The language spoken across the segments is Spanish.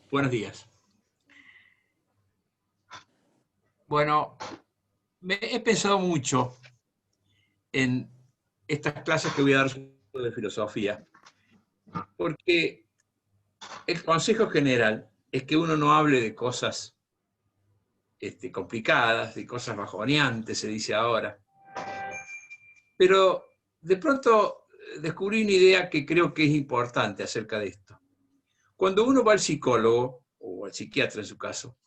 Buenos días. Bueno, he pensado mucho en estas clases que voy a dar de filosofía, porque el consejo general es que uno no hable de cosas complicadas, de cosas bajoneantes, se dice ahora. Pero de pronto descubrí una idea que creo que es importante acerca de esto. Cuando uno va al psicólogo, o al psiquiatra en su caso,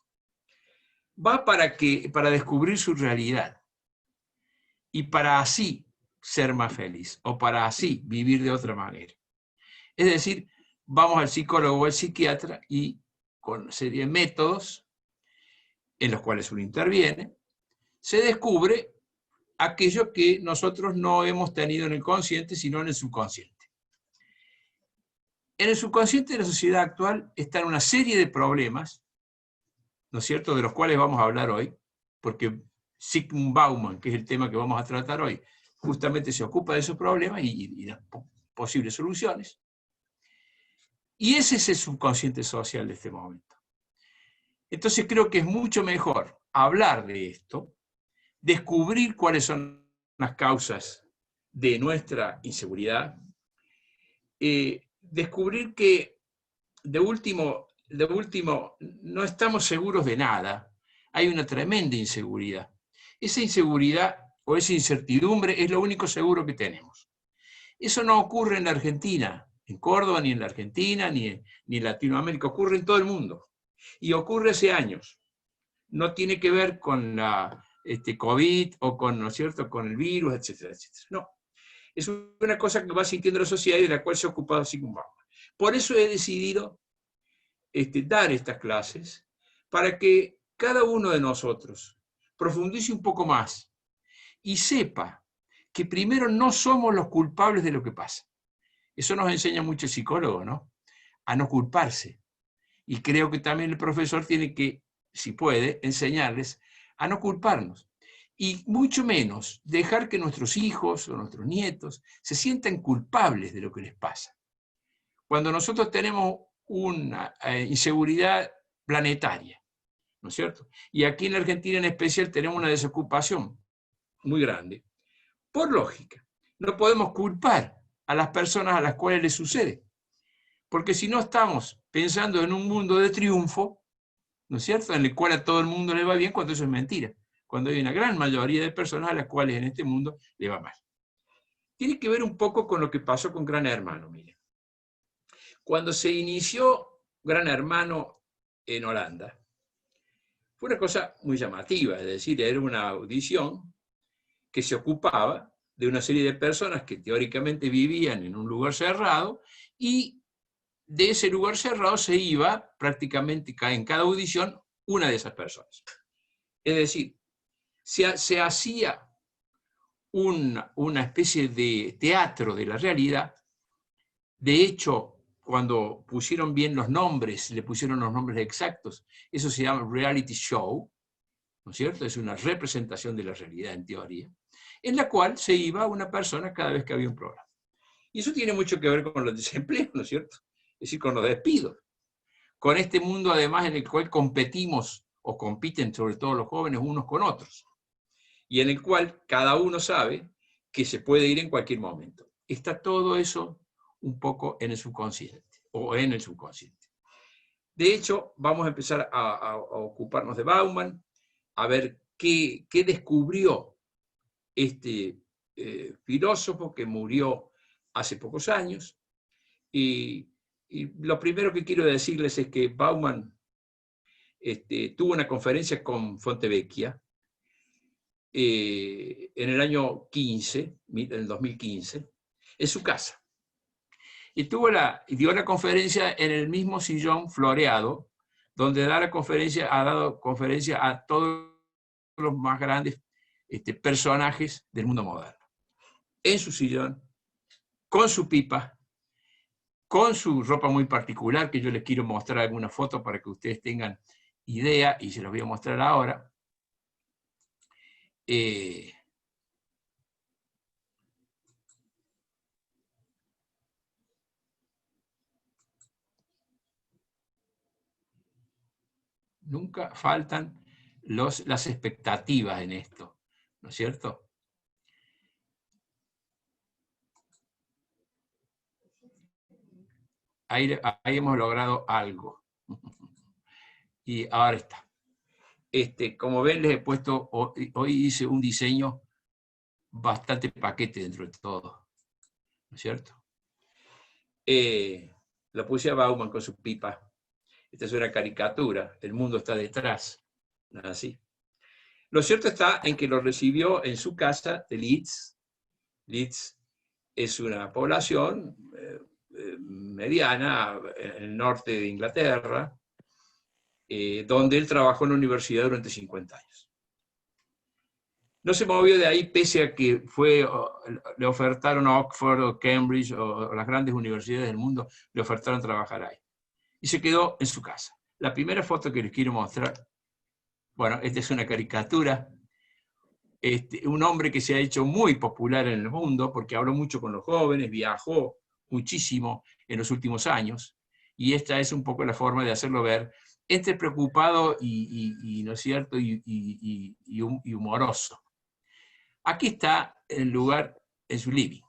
va para descubrir su realidad y para así ser más feliz o para así vivir de otra manera. Es decir, vamos al psicólogo o al psiquiatra y con serie de métodos en los cuales uno interviene, se descubre aquello que nosotros no hemos tenido en el consciente, sino en el subconsciente. En el subconsciente de la sociedad actual están una serie de problemas, ¿no es cierto?, de los cuales vamos a hablar hoy, porque Zygmunt Bauman, que es el tema que vamos a tratar hoy, justamente se ocupa de esos problemas y las posibles soluciones. Y ese es el subconsciente social de este momento. Entonces creo que es mucho mejor hablar de esto, descubrir cuáles son las causas de nuestra inseguridad, descubrir que de último no estamos seguros de nada, hay una tremenda inseguridad. Esa inseguridad o esa incertidumbre es lo único seguro que tenemos. Eso no ocurre en la Argentina, en Córdoba, ni en la Argentina, ni en Latinoamérica, ocurre en todo el mundo. Y ocurre hace años. No tiene que ver con la COVID o con, ¿no es cierto?, con el virus, etcétera, etcétera. No. Es una cosa que va sintiendo la sociedad y de la cual se ha ocupado Zygmunt Bauman. Por eso he decidido dar estas clases para que cada uno de nosotros profundice un poco más y sepa que primero no somos los culpables de lo que pasa. Eso nos enseña mucho el psicólogo, ¿no? A no culparse. Y creo que también el profesor tiene que, si puede, enseñarles a no culparnos. Y mucho menos dejar que nuestros hijos o nuestros nietos se sientan culpables de lo que les pasa. Cuando nosotros tenemos una inseguridad planetaria, ¿no es cierto? Y aquí en la Argentina en especial tenemos una desocupación muy grande. Por lógica, no podemos culpar a las personas a las cuales les sucede. Porque si no estamos pensando en un mundo de triunfo, ¿no es cierto?, en el cual a todo el mundo le va bien, cuando eso es mentira. Cuando hay una gran mayoría de personas a las cuales en este mundo le va mal. Tiene que ver un poco con lo que pasó con Gran Hermano, miren. Cuando se inició Gran Hermano en Holanda, fue una cosa muy llamativa, es decir, era una audición que se ocupaba de una serie de personas que teóricamente vivían en un lugar cerrado y de ese lugar cerrado se iba prácticamente en cada audición una de esas personas. Es decir, se hacía una especie de teatro de la realidad. De hecho, cuando pusieron bien los nombres, le pusieron los nombres exactos, eso se llama reality show, ¿no es cierto? Es una representación de la realidad en teoría, en la cual se iba una persona cada vez que había un programa. Y eso tiene mucho que ver con los desempleos, ¿no es cierto? Es decir, con los despidos. Con este mundo, además, en el cual competimos o compiten sobre todo los jóvenes unos con otros, y en el cual cada uno sabe que se puede ir en cualquier momento. Está todo eso un poco en el subconsciente, o en el subconsciente. De hecho, vamos a empezar a ocuparnos de Bauman, a ver qué descubrió este filósofo que murió hace pocos años. Y lo primero que quiero decirles es que Bauman tuvo una conferencia con Fontevecchia en el año 15, en el 2015, en su casa. Y dio la conferencia en el mismo sillón floreado, donde ha dado conferencia a todos los más grandes personajes del mundo moderno. En su sillón, con su pipa, con su ropa muy particular, que yo les quiero mostrar alguna foto para que ustedes tengan idea, y se los voy a mostrar ahora. Nunca faltan las expectativas en esto, ¿no es cierto? Ahí hemos logrado algo. Y ahora está. Como ven, les he puesto, hoy hice un diseño bastante paquete dentro de todo, ¿no es cierto? Lo puse a Bauman con su pipa. Esta es una caricatura, el mundo está detrás, nada así. Lo cierto está en que lo recibió en su casa de Leeds. Leeds es una población mediana en el norte de Inglaterra, donde él trabajó en la universidad durante 50 años. No se movió de ahí pese a que le ofertaron a Oxford o Cambridge o las grandes universidades del mundo, le ofertaron trabajar ahí. Y se quedó en su casa. La primera foto que les quiero mostrar, bueno, esta es una caricatura, un hombre que se ha hecho muy popular en el mundo porque habló mucho con los jóvenes, viajó muchísimo en los últimos años, y esta es un poco la forma de hacerlo ver entre preocupado y ¿no es cierto?, y humoroso. Aquí está el lugar en su living.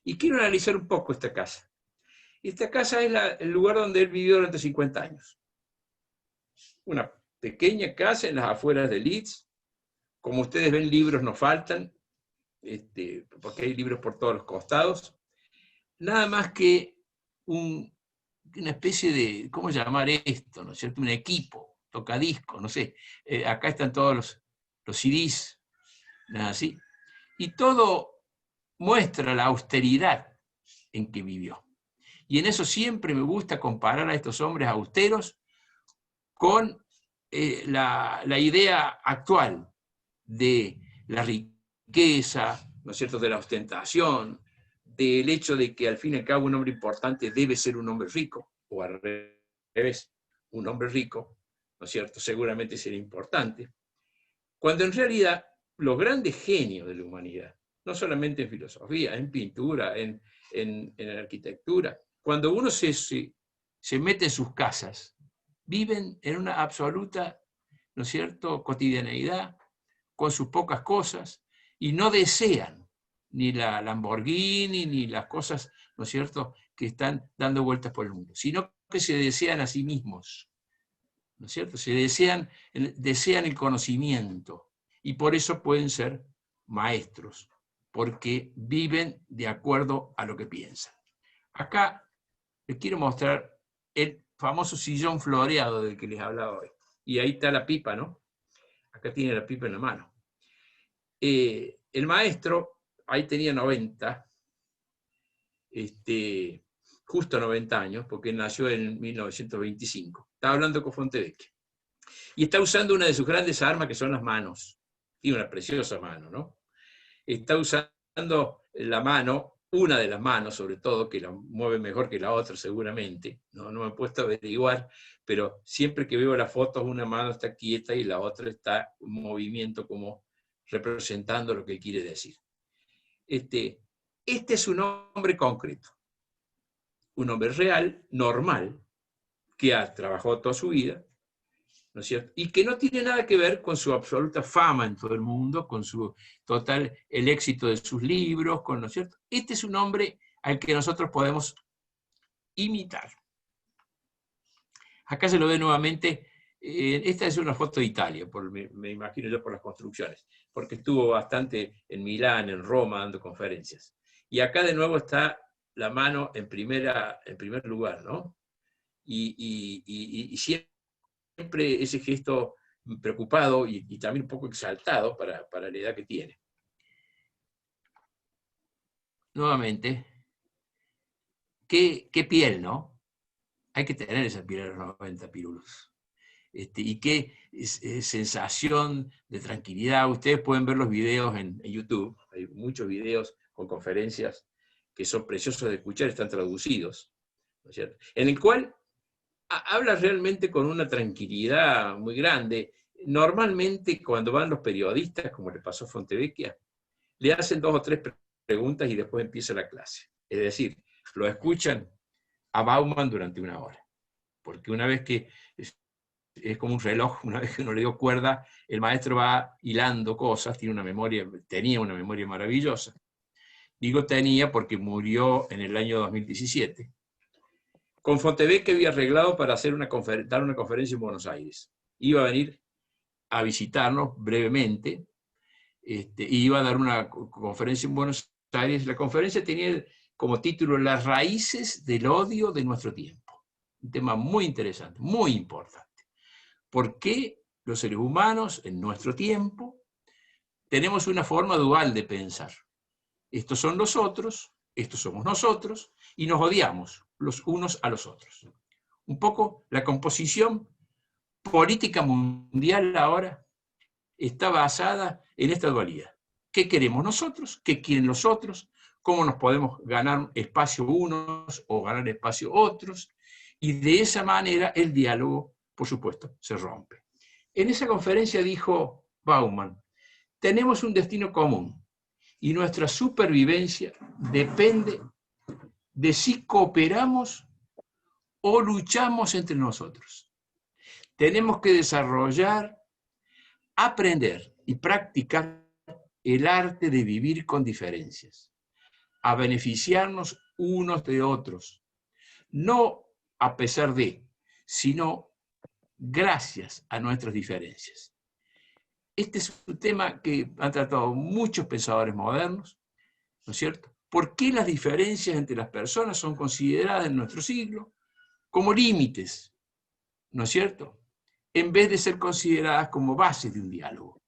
Y quiero analizar un poco esta casa. Esta casa es el lugar donde él vivió durante 50 años. Una pequeña casa en las afueras de Leeds. Como ustedes ven, libros no faltan, porque hay libros por todos los costados. Nada más que una especie de, ¿cómo llamar esto?, ¿no es cierto? Un equipo, tocadiscos, no sé. Acá están todos los CDs, nada así. Y todo muestra la austeridad en que vivió. Y en eso siempre me gusta comparar a estos hombres austeros con la idea actual de la riqueza, ¿no es cierto?, de la ostentación, del hecho de que al fin y al cabo un hombre importante debe ser un hombre rico, o al revés, un hombre rico, ¿no es cierto?, seguramente será importante, cuando en realidad los grandes genios de la humanidad, no solamente en filosofía, en pintura, en arquitectura, cuando uno se mete en sus casas, viven en una absoluta, ¿no es cierto?, cotidianeidad, con sus pocas cosas, y no desean ni la Lamborghini, ni las cosas, ¿no es cierto?, que están dando vueltas por el mundo, sino que se desean a sí mismos, ¿no es cierto? Se desean el conocimiento, y por eso pueden ser maestros, porque viven de acuerdo a lo que piensan. Acá les quiero mostrar el famoso sillón floreado del que les hablaba hoy. Y ahí está la pipa, ¿no? Acá tiene la pipa en la mano. El maestro, ahí tenía 90, justo 90 años, porque nació en 1925. Estaba hablando con Fontevecchia. Y está usando una de sus grandes armas, que son las manos. Tiene una preciosa mano, ¿no? Está usando la mano, una de las manos sobre todo, que la mueve mejor que la otra seguramente. No me he puesto a averiguar, pero siempre que veo las fotos, una mano está quieta y la otra está en movimiento, como representando lo que quiere decir. Este es un hombre concreto, un hombre real, normal, que ha trabajado toda su vida, ¿no es cierto?, y que no tiene nada que ver con su absoluta fama en todo el mundo, con el éxito de sus libros, ¿no es cierto? Este es un hombre al que nosotros podemos imitar. Acá se lo ve nuevamente. Esta es una foto de Italia, me imagino yo, por las construcciones, porque estuvo bastante en Milán, en Roma, dando conferencias. Y acá de nuevo está la mano en primer lugar, ¿no? Y siempre ese gesto preocupado y también un poco exaltado para la edad que tiene. Nuevamente, qué piel, ¿no? Hay que tener esa piel a los 90, Pirulos. Y qué sensación de tranquilidad. Ustedes pueden ver los videos en YouTube, hay muchos videos con conferencias que son preciosos de escuchar, están traducidos, ¿no es cierto?, en el cual habla realmente con una tranquilidad muy grande. Normalmente cuando van los periodistas, como le pasó a Fontevecchia, le hacen 2 o 3 preguntas y después empieza la clase. Es decir, lo escuchan a Bauman durante 1 hora. Porque una vez que es como un reloj, una vez que uno le dio cuerda, el maestro va hilando cosas, tenía una memoria maravillosa. Digo tenía porque murió en el año 2017. Con Fontevecchi había arreglado para hacer dar una conferencia en Buenos Aires. Iba a venir a visitarnos brevemente, y iba a dar una conferencia en Buenos Aires. La conferencia tenía como título Las raíces del odio de nuestro tiempo. Un tema muy interesante, muy importante. ¿Por qué los seres humanos en nuestro tiempo tenemos una forma dual de pensar? Estos son los otros, estos somos nosotros, y nos odiamos los unos a los otros. Un poco la composición política mundial ahora está basada en esta dualidad. ¿Qué queremos nosotros? ¿Qué quieren los otros? ¿Cómo nos podemos ganar espacio unos o ganar espacio otros? Y de esa manera el diálogo, por supuesto, se rompe. En esa conferencia dijo Bauman, tenemos un destino común y nuestra supervivencia depende de si cooperamos o luchamos entre nosotros. Tenemos que desarrollar, aprender y practicar el arte de vivir con diferencias, a beneficiarnos unos de otros, no a pesar de, sino gracias a nuestras diferencias. Este es un tema que han tratado muchos pensadores modernos, ¿no es cierto? ¿Por qué las diferencias entre las personas son consideradas en nuestro siglo como límites, ¿no es cierto?, en vez de ser consideradas como bases de un diálogo?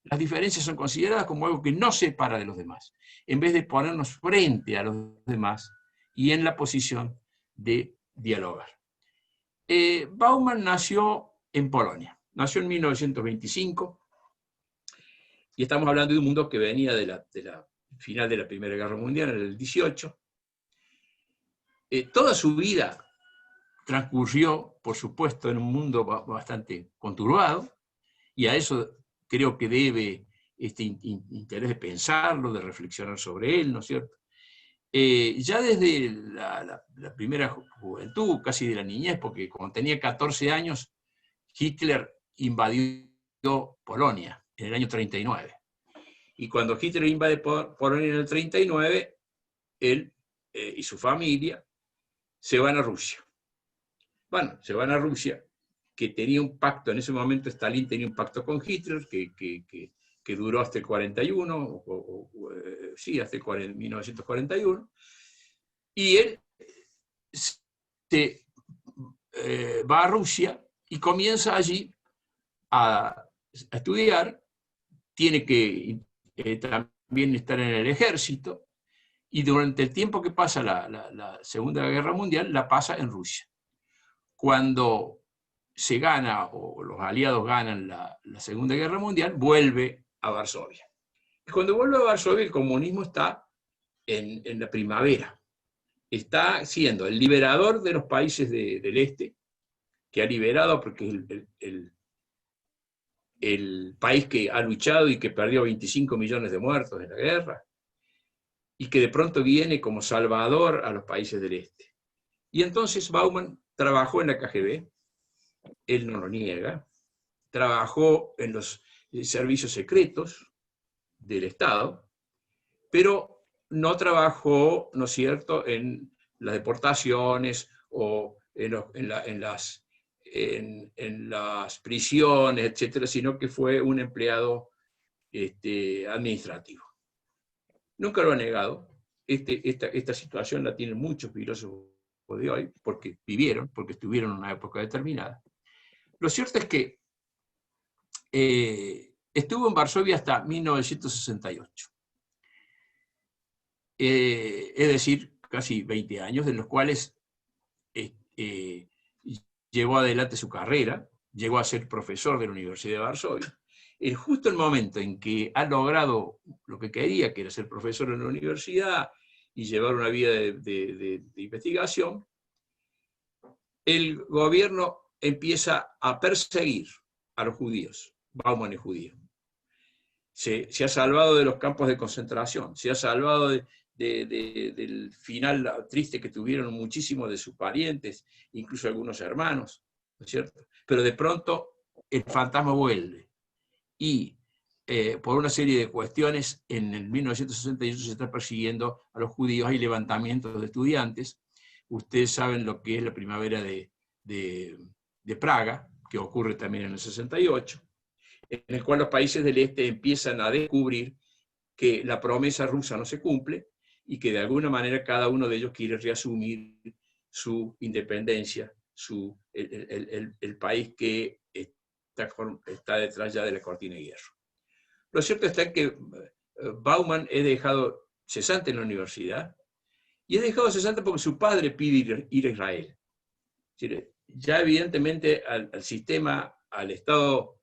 Las diferencias son consideradas como algo que nos separa de los demás, en vez de ponernos frente a los demás y en la posición de dialogar. Bauman nació en Polonia, nació en 1925, y estamos hablando de un mundo que venía de la final de la Primera Guerra Mundial, en el 18. Toda su vida transcurrió, por supuesto, en un mundo bastante conturbado, y a eso creo que debe este interés de pensarlo, de reflexionar sobre él, ¿no es cierto? Ya desde la primera juventud, casi de la niñez, porque cuando tenía 14 años, Hitler invadió Polonia en el año 39. Y cuando Hitler invade Polonia en el 39, él y su familia se van a Rusia. Bueno, se van a Rusia, que tenía un pacto, en ese momento Stalin tenía un pacto con Hitler, que duró hasta el 41, sí, hasta el 1941, y él va a Rusia y comienza allí a estudiar, tiene que también estar en el ejército, y durante el tiempo que pasa la Segunda Guerra Mundial, la pasa en Rusia. Cuando se gana, o los aliados ganan la Segunda Guerra Mundial, vuelve a Varsovia. Y cuando vuelve a Varsovia, el comunismo está en la primavera. Está siendo el liberador de los países del este, que ha liberado, porque es el país que ha luchado y que perdió 25 millones de muertos en la guerra, y que de pronto viene como salvador a los países del este. Y entonces Bauman trabajó en la KGB, él no lo niega, trabajó en los servicios secretos del Estado, pero no trabajó, ¿no es cierto?, en las deportaciones o en las prisiones, etcétera, sino que fue un empleado administrativo. Nunca lo ha negado. Esta situación la tienen muchos filósofos de hoy, porque estuvieron en una época determinada. Lo cierto es que estuvo en Varsovia hasta 1968. Es decir, casi 20 años, de los cuales llevó adelante su carrera, llegó a ser profesor de la Universidad de Varsovia. Justo el momento en que ha logrado lo que quería, que era ser profesor en la universidad y llevar una vida de investigación, el gobierno empieza a perseguir a los judíos. Bauman es judío. Se ha salvado de los campos de concentración, se ha salvado del final triste que tuvieron muchísimos de sus parientes, incluso algunos hermanos, ¿no es cierto? Pero de pronto el fantasma vuelve y por una serie de cuestiones en el 1968 se está persiguiendo a los judíos, hay levantamientos de estudiantes. Ustedes saben lo que es la primavera de Praga, que ocurre también en el 68, en el cual los países del este empiezan a descubrir que la promesa rusa no se cumple y que de alguna manera cada uno de ellos quiere reasumir su independencia, el país que está detrás ya de la cortina de hierro. Lo cierto está que Bauman es dejado cesante en la universidad, y es dejado cesante porque su padre pide ir a Israel. Es decir, ya evidentemente al sistema, al Estado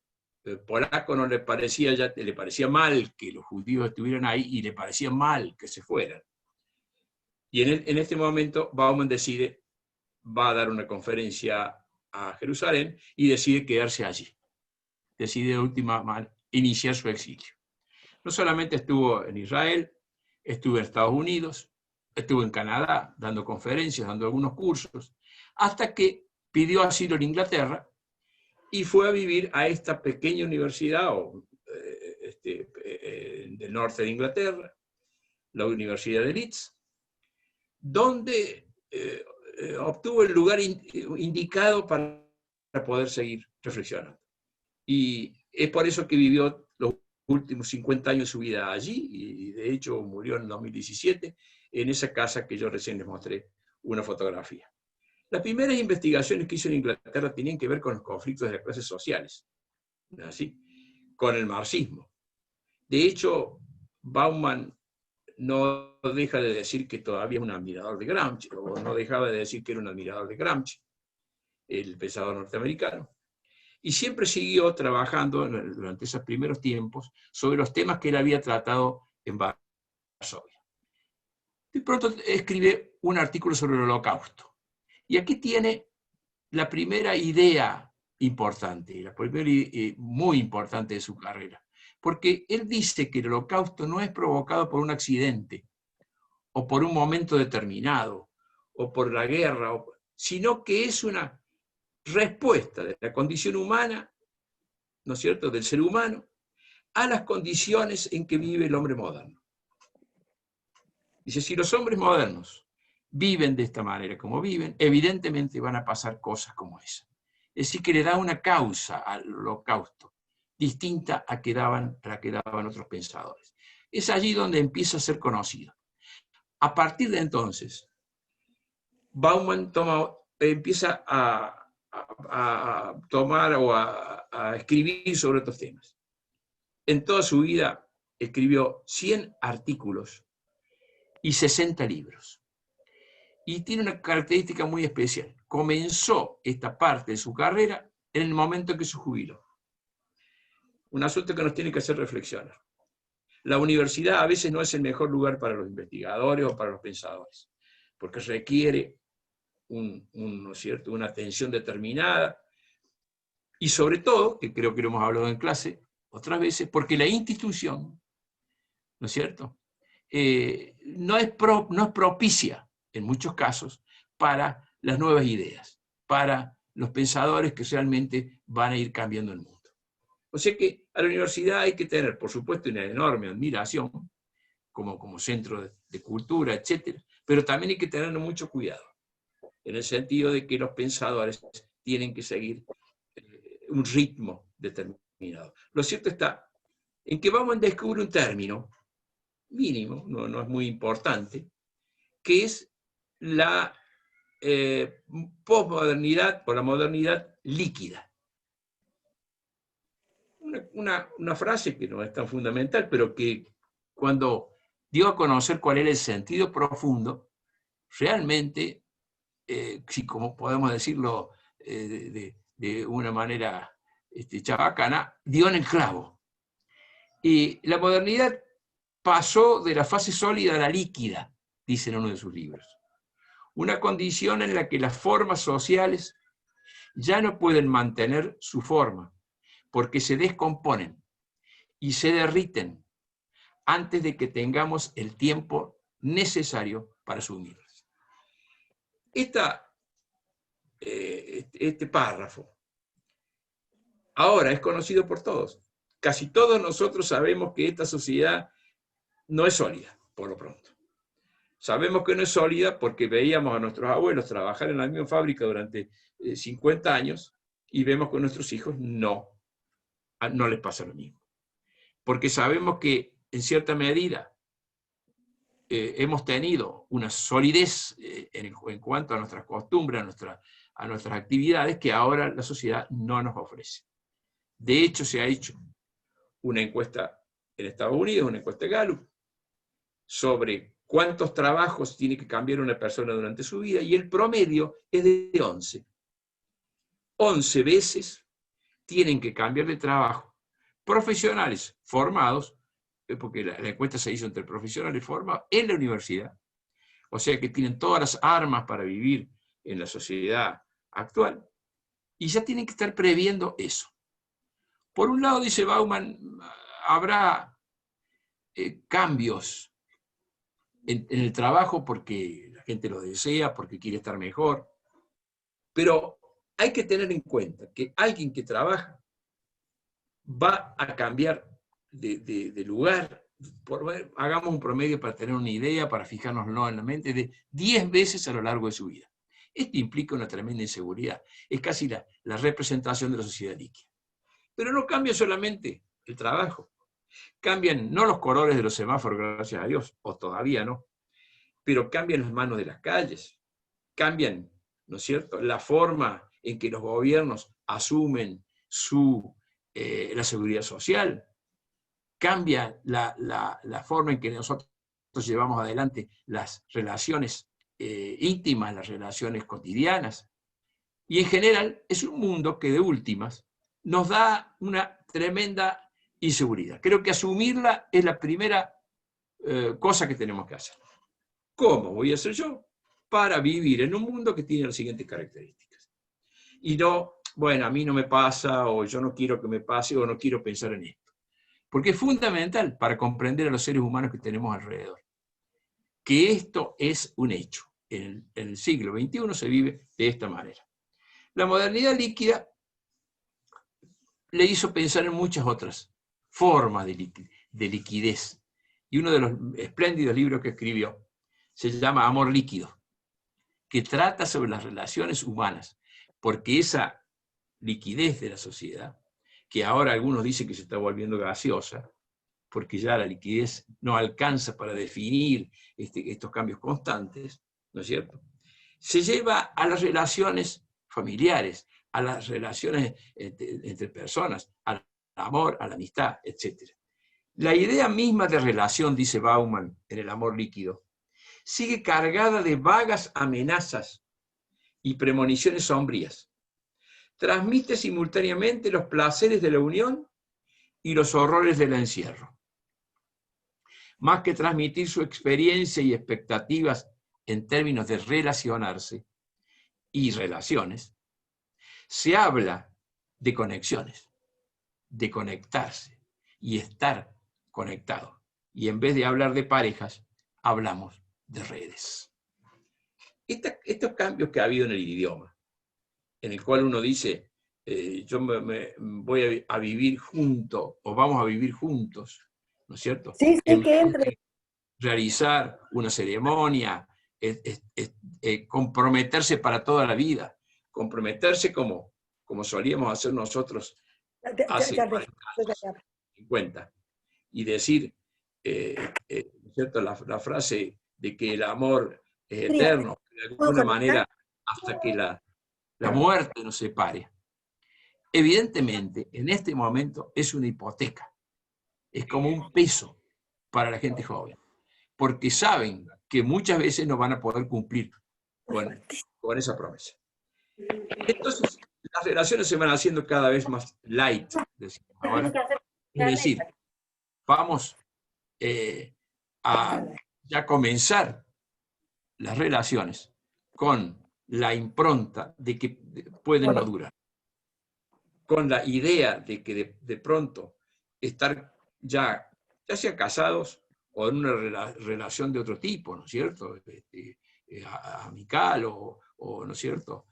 polaco no le parecía, ya le parecía mal que los judíos estuvieran ahí y le parecía mal que se fueran. Y en este momento Bauman decide, va a dar una conferencia a Jerusalén y decide quedarse allí. Decide de última iniciar su exilio. No solamente estuvo en Israel, estuvo en Estados Unidos, estuvo en Canadá dando conferencias, dando algunos cursos, hasta que pidió asilo en Inglaterra y fue a vivir a esta pequeña universidad del norte de Inglaterra, la Universidad de Leeds, donde obtuvo el lugar indicado para poder seguir reflexionando. Y es por eso que vivió los últimos 50 años de su vida allí, y de hecho murió en 2017, en esa casa que yo recién les mostré una fotografía. Las primeras investigaciones que hizo en Inglaterra tenían que ver con los conflictos de las clases sociales, ¿así? Con el marxismo. De hecho, Bauman no deja de decir que todavía es un admirador de Gramsci, o no dejaba de decir que era un admirador de Gramsci, el pensador norteamericano. Y siempre siguió trabajando durante esos primeros tiempos sobre los temas que él había tratado en Varsovia. De pronto escribe un artículo sobre el Holocausto. Y aquí tiene la primera idea importante, la primera muy importante de su carrera. Porque él dice que el Holocausto no es provocado por un accidente, o por un momento determinado, o por la guerra, sino que es una respuesta de la condición humana, ¿no es cierto?, del ser humano, a las condiciones en que vive el hombre moderno. Dice, si los hombres modernos viven de esta manera como viven, evidentemente van a pasar cosas como esa. Es decir, que le da una causa al Holocausto, distinta a la que daban otros pensadores. Es allí donde empieza a ser conocido. A partir de entonces, Bauman empieza a tomar o a escribir sobre estos temas. En toda su vida escribió 100 artículos y 60 libros. Y tiene una característica muy especial. Comenzó esta parte de su carrera en el momento en que se jubiló. Un asunto que nos tiene que hacer reflexionar. La universidad a veces no es el mejor lugar para los investigadores o para los pensadores, porque requiere ¿no es cierto?, una atención determinada, y sobre todo, que creo que lo hemos hablado en clase otras veces, porque la institución, ¿no es cierto?, no es propicia, en muchos casos, para las nuevas ideas, para los pensadores que realmente van a ir cambiando el mundo. O sea que a la universidad hay que tener, por supuesto, una enorme admiración, como centro de cultura, etc., pero también hay que tener mucho cuidado, en el sentido de que los pensadores tienen que seguir un ritmo determinado. Lo cierto está en que vamos a descubrir un término mínimo, no es muy importante, que es la posmodernidad o la modernidad líquida. Una frase que no es tan fundamental, pero que cuando dio a conocer cuál era el sentido profundo, realmente, si como podemos decirlo de una manera chabacana, dio en el clavo. Y la modernidad pasó de la fase sólida a la líquida, dice en uno de sus libros. Una condición en la que las formas sociales ya no pueden mantener su forma, porque se descomponen y se derriten antes de que tengamos el tiempo necesario para asumirlas. Esta este párrafo. Ahora es conocido por todos. Casi todos nosotros sabemos que esta sociedad no es sólida, por lo pronto. Sabemos que no es sólida porque veíamos a nuestros abuelos trabajar en la misma fábrica durante 50 años y vemos que a nuestros hijos no les pasa lo mismo. Porque sabemos que, en cierta medida, hemos tenido una solidez en cuanto a nuestras costumbres, a nuestras actividades, que ahora la sociedad no nos ofrece. De hecho, se ha hecho una encuesta en Estados Unidos, una encuesta de Gallup, sobre cuántos trabajos tiene que cambiar una persona durante su vida, y el promedio es de 11. 11 veces tienen que cambiar de trabajo. Profesionales formados, porque la encuesta se hizo entre profesionales formados en la universidad, o sea que tienen todas las armas para vivir en la sociedad actual, y ya tienen que estar previendo eso. Por un lado, dice Bauman, habrá cambios en el trabajo porque la gente lo desea, porque quiere estar mejor, pero hay que tener en cuenta que alguien que trabaja va a cambiar de lugar, hagamos un promedio para tener una idea, para fijárnoslo en la mente, de 10 veces a lo largo de su vida. Esto implica una tremenda inseguridad, es casi la representación de la sociedad líquida. Pero no cambia solamente el trabajo, cambian no los colores de los semáforos, gracias a Dios, o todavía no, pero cambian las manos de las calles, cambian, ¿no es cierto?, la forma en que los gobiernos asumen la seguridad social, cambia la forma en que nosotros llevamos adelante las relaciones íntimas, las relaciones cotidianas. Y en general es un mundo que de últimas nos da una tremenda inseguridad. Creo que asumirla es la primera cosa que tenemos que hacer. ¿Cómo voy a hacer yo para vivir en un mundo que tiene las siguientes características? Y no, bueno, a mí no me pasa, o yo no quiero que me pase, o no quiero pensar en esto. Porque es fundamental para comprender a los seres humanos que tenemos alrededor. Que esto es un hecho. En el siglo XXI se vive de esta manera. La modernidad líquida le hizo pensar en muchas otras formas de liquidez. Y uno de los espléndidos libros que escribió se llama Amor líquido, que trata sobre las relaciones humanas, porque esa liquidez de la sociedad, que ahora algunos dicen que se está volviendo gaseosa, porque ya la liquidez no alcanza para definir estos cambios constantes, ¿no es cierto?, se lleva a las relaciones familiares, a las relaciones entre personas, al amor, a la amistad, etc. La idea misma de relación, dice Bauman en El amor líquido, sigue cargada de vagas amenazas y premoniciones sombrías. Transmite simultáneamente los placeres de la unión y los horrores del encierro. Más que transmitir su experiencia y expectativas en términos de relacionarse y relaciones, se habla de conexiones, de conectarse y estar conectado. Y en vez de hablar de parejas, hablamos de redes. Estos cambios que ha habido en el idioma, en el cual uno dice, yo me voy a vivir junto, o vamos a vivir juntos, ¿no es cierto? Sí, sí, que entre. Realizar una ceremonia, comprometerse para toda la vida, comprometerse como solíamos hacer nosotros hace 40 años, 50, y decir, ¿cierto? La frase de que el amor es eterno, de alguna manera, hasta que la muerte nos separe. Evidentemente, en este momento es una hipoteca, es como un peso para la gente joven, porque saben que muchas veces no van a poder cumplir con esa promesa. Entonces, las relaciones se van haciendo cada vez más light, decimos ahora. Es decir, vamos a ya comenzar las relaciones con la impronta de que pueden no durar, con la idea de que de pronto estar ya sea casados o en una relación de otro tipo, ¿no es cierto? Amical o ¿no es cierto?,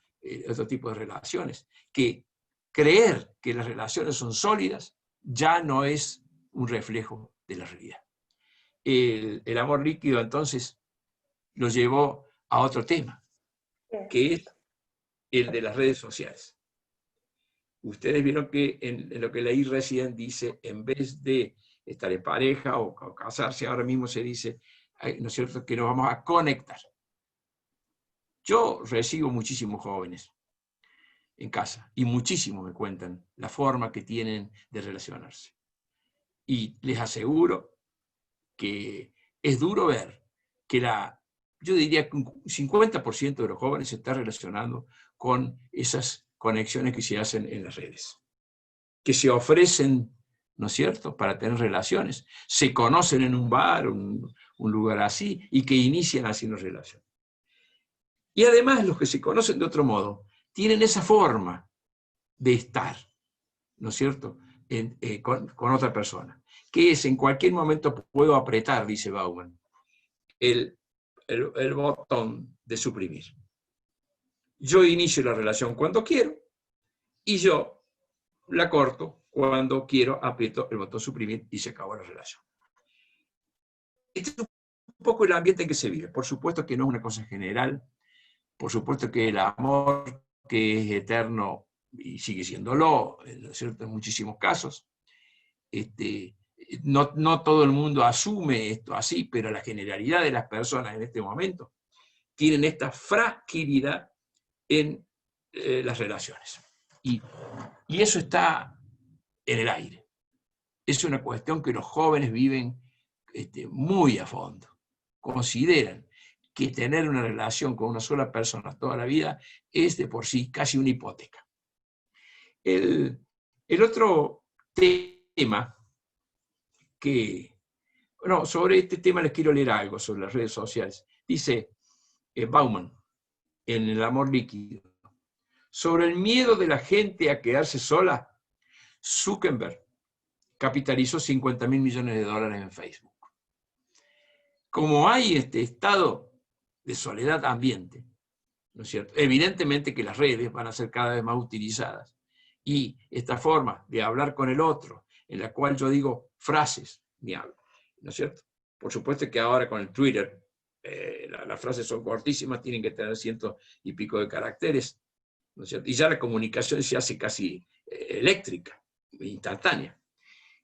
otro tipo de relaciones, que creer que las relaciones son sólidas ya no es un reflejo de la realidad. El amor líquido entonces lo llevó a otro tema, que es el de las redes sociales. Ustedes vieron que en lo que leí recién dice, en vez de estar en pareja o casarse, ahora mismo se dice, ¿no es cierto?, que nos vamos a conectar. Yo recibo muchísimos jóvenes en casa y muchísimos me cuentan la forma que tienen de relacionarse. Y les aseguro que es duro ver que yo diría que un 50% de los jóvenes se está relacionando con esas conexiones que se hacen en las redes, que se ofrecen, ¿no es cierto?, para tener relaciones, se conocen en un bar, un lugar así, y que inician haciendo relaciones. Y además los que se conocen de otro modo, tienen esa forma de estar, ¿no es cierto?, con otra persona, que es en cualquier momento puedo apretar, dice Bauman, el botón de suprimir. Yo inicio la relación cuando quiero y yo la corto cuando quiero, aprieto el botón suprimir y se acabó la relación. Este es un poco el ambiente en que se vive. Por supuesto que no es una cosa general, por supuesto que el amor que es eterno y sigue siéndolo, ¿no es cierto?, en muchísimos casos. No todo el mundo asume esto así, pero la generalidad de las personas en este momento tienen esta fragilidad en las relaciones. Y eso está en el aire. Es una cuestión que los jóvenes viven muy a fondo. Consideran que tener una relación con una sola persona toda la vida es de por sí casi una hipoteca. El otro tema sobre este tema les quiero leer algo sobre las redes sociales. Dice Bauman, en El amor líquido, sobre el miedo de la gente a quedarse sola, Zuckerberg capitalizó $50.000 millones en Facebook. Como hay este estado de soledad ambiente, ¿no es cierto?, evidentemente que las redes van a ser cada vez más utilizadas. Y esta forma de hablar con el otro, en la cual yo digo frases, ni hablo, ¿no es cierto? Por supuesto que ahora con el Twitter, las frases son cortísimas, tienen que tener 100 y pico de caracteres, ¿no es cierto? Y ya la comunicación se hace casi eléctrica, instantánea.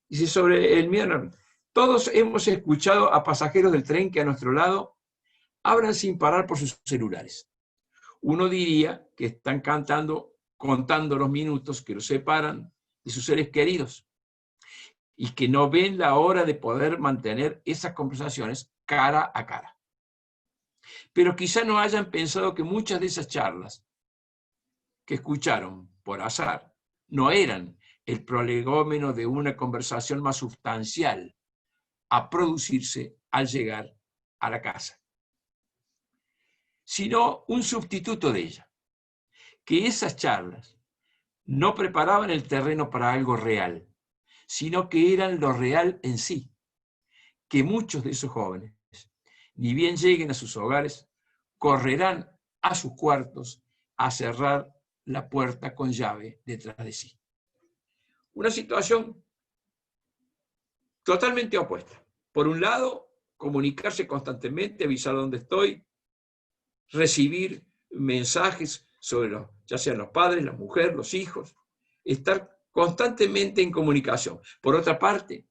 Dice sobre el miedo, todos hemos escuchado a pasajeros del tren que a nuestro lado hablan sin parar por sus celulares. Uno diría que están contando los minutos que los separan de sus seres queridos y que no ven la hora de poder mantener esas conversaciones cara a cara. Pero quizá no hayan pensado que muchas de esas charlas que escucharon por azar no eran el prolegómeno de una conversación más sustancial a producirse al llegar a la casa, sino un sustituto de ella, que esas charlas no preparaban el terreno para algo real, sino que eran lo real en sí, que muchos de esos jóvenes, ni bien lleguen a sus hogares, correrán a sus cuartos a cerrar la puerta con llave detrás de sí. Una situación totalmente opuesta. Por un lado, comunicarse constantemente, avisar dónde estoy, recibir mensajes sobre ya sean los padres, la mujer, los hijos, estar constantemente en comunicación. Por otra parte,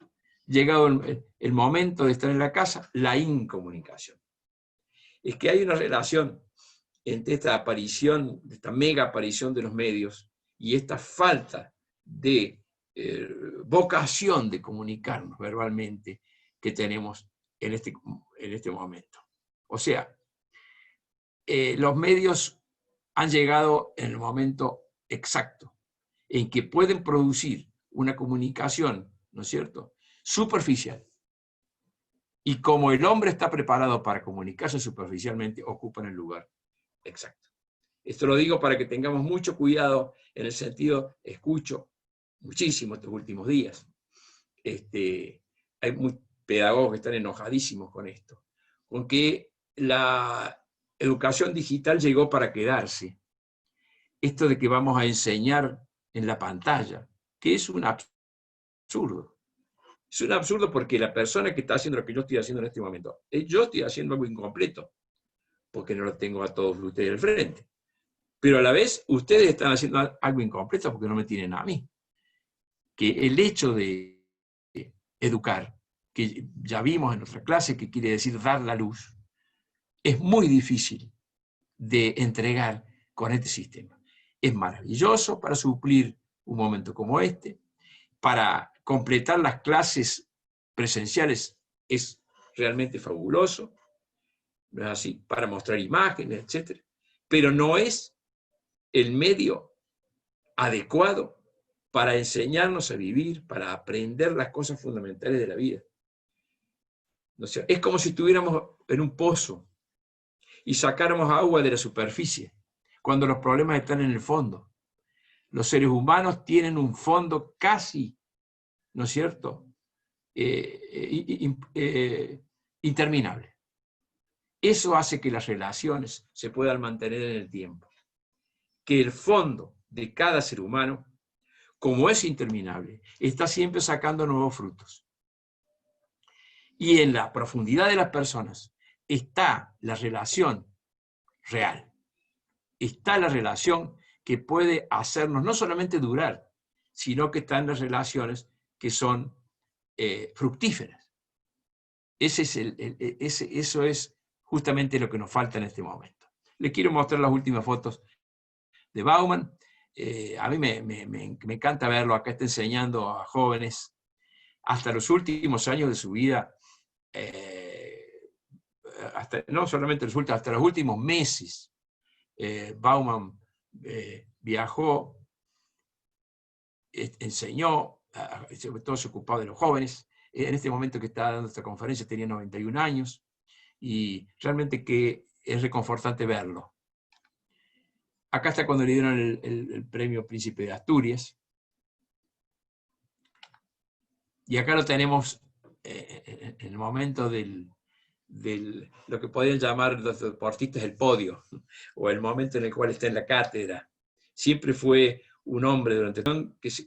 llegado el momento de estar en la casa, la incomunicación. Es que hay una relación entre esta aparición, esta mega aparición de los medios y esta falta de vocación de comunicarnos verbalmente que tenemos en este momento. O sea, los medios han llegado en el momento exacto en que pueden producir una comunicación, ¿no es cierto?, superficial. Y como el hombre está preparado para comunicarse superficialmente, ocupan el lugar exacto. Esto lo digo para que tengamos mucho cuidado en el sentido, escucho muchísimo estos últimos días. Hay pedagogos que están enojadísimos con esto, con que la educación digital llegó para quedarse esto de que vamos a enseñar en la pantalla, que es un absurdo. Es un absurdo porque la persona que está haciendo lo que yo estoy haciendo en este momento, yo estoy haciendo algo incompleto, porque no lo tengo a todos ustedes al frente. Pero a la vez, ustedes están haciendo algo incompleto porque no me tienen a mí. Que el hecho de educar, que ya vimos en nuestra clase, que quiere decir dar la luz, es muy difícil de entregar con este sistema. Es maravilloso para suplir un momento como este, para completar las clases presenciales es realmente fabuloso, ¿no es así? Para mostrar imágenes, etc. Pero no es el medio adecuado para enseñarnos a vivir, para aprender las cosas fundamentales de la vida. O sea, es como si estuviéramos en un pozo y sacáramos agua de la superficie, cuando los problemas están en el fondo. Los seres humanos tienen un fondo casi, ¿no es cierto?, interminable. Eso hace que las relaciones se puedan mantener en el tiempo. Que el fondo de cada ser humano, como es interminable, está siempre sacando nuevos frutos. Y en la profundidad de las personas está la relación real. Está la relación que puede hacernos no solamente durar, sino que están las relaciones que son fructíferas. Eso es justamente lo que nos falta en este momento. Les quiero mostrar las últimas fotos de Bauman. A mí me encanta verlo. Acá está enseñando a jóvenes hasta los últimos años de su vida, no solamente los últimos, hasta los últimos meses. Bauman viajó, enseñó, sobre todo se ocupaba de los jóvenes. En este momento que está dando esta conferencia tenía 91 años, y realmente que es reconfortante verlo. Acá está cuando le dieron el premio Príncipe de Asturias. Y acá lo tenemos en el momento lo que podrían llamar los deportistas el podio, o el momento en el cual está en la cátedra. Siempre fue un hombre durante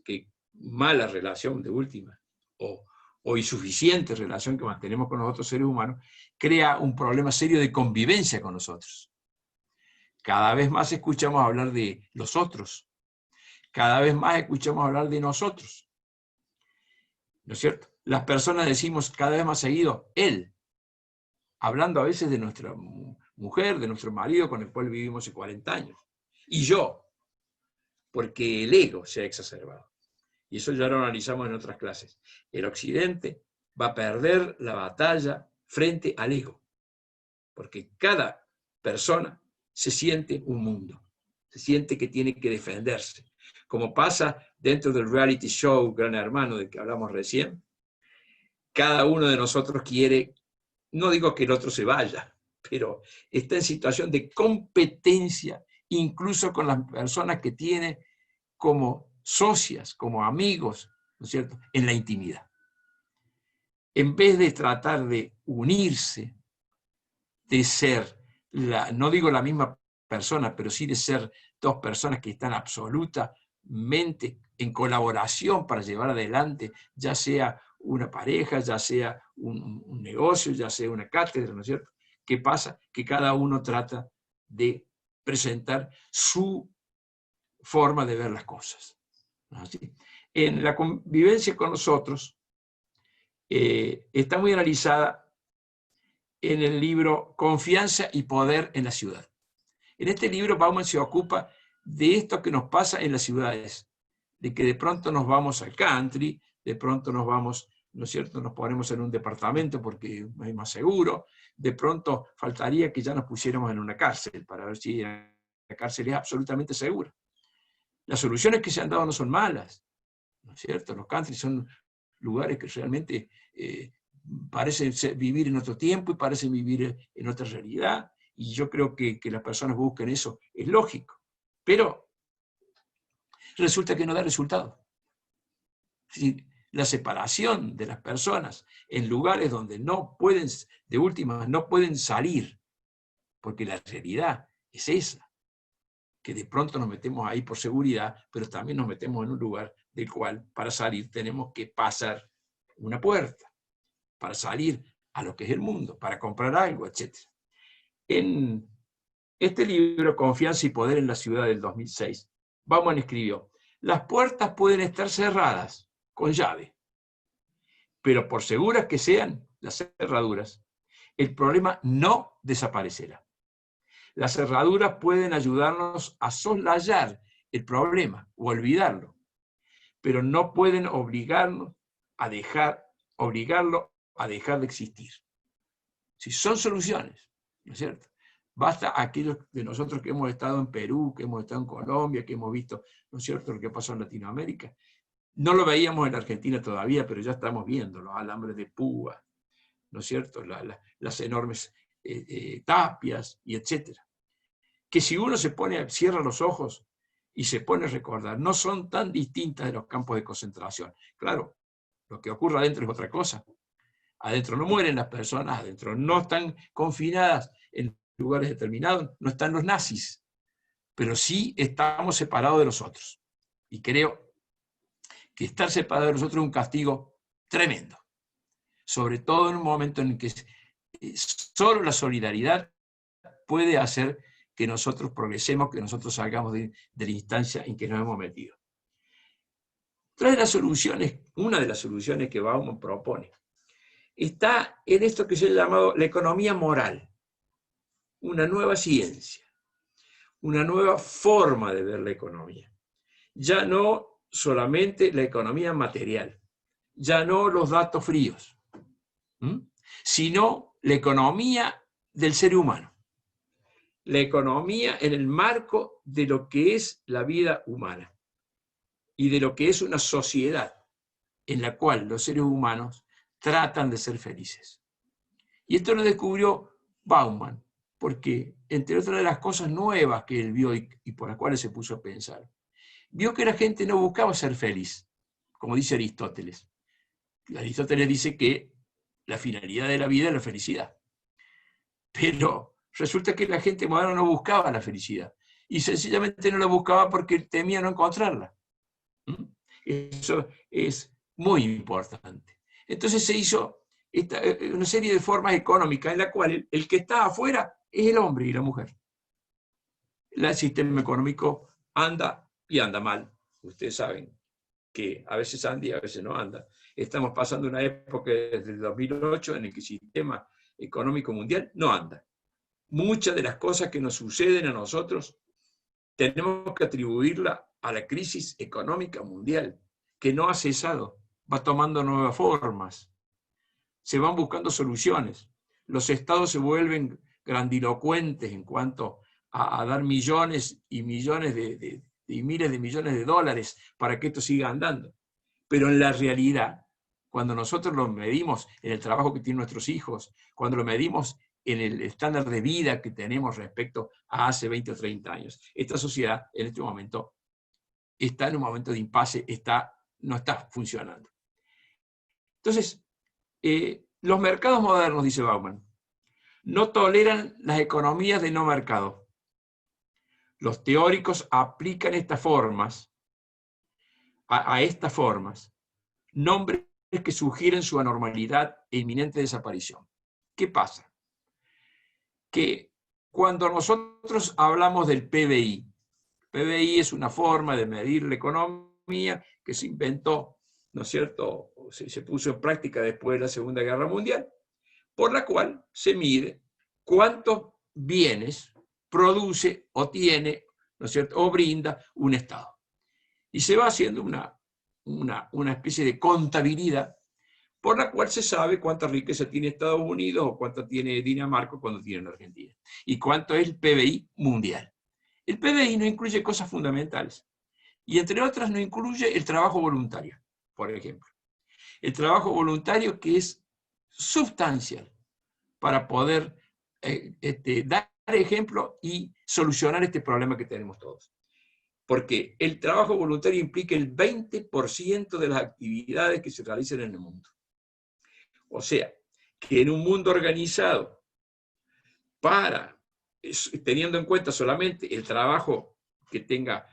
que mala relación de última, o insuficiente relación que mantenemos con los otros seres humanos, crea un problema serio de convivencia con nosotros. Cada vez más escuchamos hablar de los otros, cada vez más escuchamos hablar de nosotros, ¿no es cierto? Las personas decimos cada vez más seguido, él, hablando a veces de nuestra mujer, de nuestro marido con el cual vivimos hace 40 años, y yo, porque el ego se ha exacerbado. Y eso ya lo analizamos en otras clases. El Occidente va a perder la batalla frente al ego, porque cada persona se siente un mundo, se siente que tiene que defenderse, como pasa dentro del reality show Gran Hermano del que hablamos recién. Cada uno de nosotros quiere, no digo que el otro se vaya, pero está en situación de competencia, incluso con las personas que tiene como socias, como amigos, ¿no es cierto?, en la intimidad. En vez de tratar de unirse, de ser, no digo la misma persona, pero sí de ser dos personas que están absolutamente en colaboración para llevar adelante, ya sea una pareja, ya sea un negocio, ya sea una cátedra, ¿no es cierto? ¿Qué pasa? Que cada uno trata de presentar su forma de ver las cosas, ¿no? Así. En la convivencia con nosotros está muy analizada en el libro Confianza y Poder en la Ciudad. En este libro Bauman se ocupa de esto que nos pasa en las ciudades, de que de pronto nos vamos al country, de pronto nos vamos, ¿no es cierto?, nos ponemos en un departamento porque es más seguro, de pronto faltaría que ya nos pusiéramos en una cárcel para ver si la cárcel es absolutamente segura. Las soluciones que se han dado no son malas, ¿no es cierto? Los country son lugares que realmente parecen vivir en otro tiempo y parecen vivir en otra realidad, y yo creo que las personas busquen eso, es lógico, pero resulta que no da resultado. Es decir, la separación de las personas en lugares donde no pueden, de última, no pueden salir, porque la realidad es esa, que de pronto nos metemos ahí por seguridad, pero también nos metemos en un lugar del cual para salir tenemos que pasar una puerta, para salir a lo que es el mundo, para comprar algo, etc. En este libro, Confianza y Poder en la Ciudad del 2006, Bauman escribió: las puertas pueden estar cerradas con llave, pero por seguras que sean las cerraduras, el problema no desaparecerá. Las cerraduras pueden ayudarnos a soslayar el problema o olvidarlo, pero no pueden obligarlo a dejar de existir. Si son soluciones, ¿no es cierto? Basta aquellos de nosotros que hemos estado en Perú, que hemos estado en Colombia, que hemos visto, ¿no es cierto?, lo que pasó en Latinoamérica. No lo veíamos en Argentina todavía, pero ya estamos viendo los alambres de púa, ¿no es cierto?, las enormes tapias, y etcétera. Que si uno cierra los ojos y se pone a recordar, no son tan distintas de los campos de concentración. Claro, lo que ocurre adentro es otra cosa. Adentro no mueren las personas, adentro no están confinadas en lugares determinados, no están los nazis, pero sí estamos separados de los otros. Y creo que estar separados de los otros es un castigo tremendo, sobre todo en un momento en el que solo la solidaridad puede hacer que nosotros progresemos, que nosotros salgamos de la instancia en que nos hemos metido. Una de las soluciones que Bauman propone está en esto que se ha llamado la economía moral, una nueva ciencia, una nueva forma de ver la economía. Ya no solamente la economía material, ya no los datos fríos, sino la economía del ser humano. La economía en el marco de lo que es la vida humana y de lo que es una sociedad en la cual los seres humanos tratan de ser felices. Y esto lo descubrió Bauman, porque entre otras de las cosas nuevas que él vio y por las cuales se puso a pensar, vio que la gente no buscaba ser feliz, como dice Aristóteles. Aristóteles dice que la finalidad de la vida es la felicidad. Pero resulta que la gente moderna no buscaba la felicidad. Y sencillamente no la buscaba porque temía no encontrarla. Eso es muy importante. Entonces se hizo una serie de formas económicas en la cual el que está afuera es el hombre y la mujer. El sistema económico anda y anda mal. Ustedes saben que a veces anda y a veces no anda. Estamos pasando una época desde el 2008 en el que el sistema económico mundial no anda. Muchas de las cosas que nos suceden a nosotros tenemos que atribuirla a la crisis económica mundial, que no ha cesado, va tomando nuevas formas. Se van buscando soluciones. Los estados se vuelven grandilocuentes en cuanto a dar millones y millones y miles de millones de dólares para que esto siga andando. Pero en la realidad, cuando nosotros lo medimos en el trabajo que tienen nuestros hijos, cuando lo medimos en el estándar de vida que tenemos respecto a hace 20 o 30 años, esta sociedad en este momento está en un momento de impasse, no está funcionando. Entonces, los mercados modernos, dice Bauman, no toleran las economías de no mercado. Los teóricos aplican estas formas, a estas formas, nombres que sugieren su anormalidad e inminente desaparición. ¿Qué pasa? Que cuando nosotros hablamos del PBI es una forma de medir la economía que se inventó, ¿no es cierto?, se puso en práctica después de la Segunda Guerra Mundial, por la cual se mide cuántos bienes produce o tiene, ¿no es cierto?, o brinda un Estado. Y se va haciendo una especie de contabilidad por la cual se sabe cuánta riqueza tiene Estados Unidos o cuánta tiene Dinamarca cuando tiene Argentina. Y cuánto es el PBI mundial. El PBI no incluye cosas fundamentales. Y entre otras no incluye el trabajo voluntario, por ejemplo. El trabajo voluntario que es sustancial para poder dar ejemplo y solucionar este problema que tenemos todos. Porque el trabajo voluntario implica el 20% de las actividades que se realizan en el mundo. O sea, que en un mundo organizado, teniendo en cuenta solamente el trabajo que tenga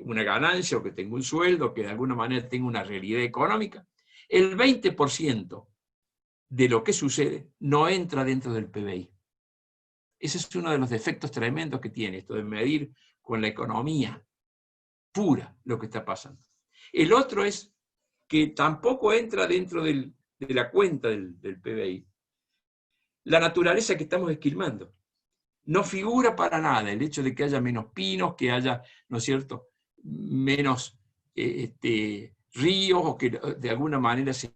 una ganancia o que tenga un sueldo, que de alguna manera tenga una realidad económica, el 20% de lo que sucede no entra dentro del PBI. Ese es uno de los defectos tremendos que tiene esto de medir con la economía pura lo que está pasando. El otro es que tampoco entra dentro de la cuenta del PBI la naturaleza que estamos esquilmando. No figura para nada el hecho de que haya menos pinos, que haya, ¿no es cierto?, menos ríos, o que de alguna manera se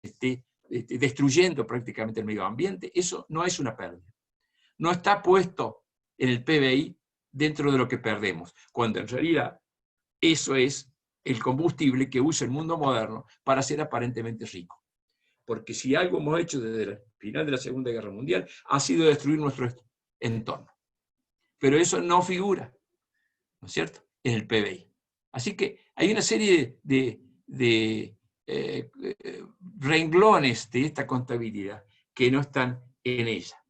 esté destruyendo prácticamente el medio ambiente. Eso no es una pérdida. No está puesto en el PBI dentro de lo que perdemos, cuando en realidad eso es el combustible que usa el mundo moderno para ser aparentemente rico. Porque si algo hemos hecho desde el final de la Segunda Guerra Mundial, ha sido destruir nuestro entorno. Pero eso no figura, ¿no es cierto?, en el PBI. Así que hay una serie de renglones de esta contabilidad que no están en ella.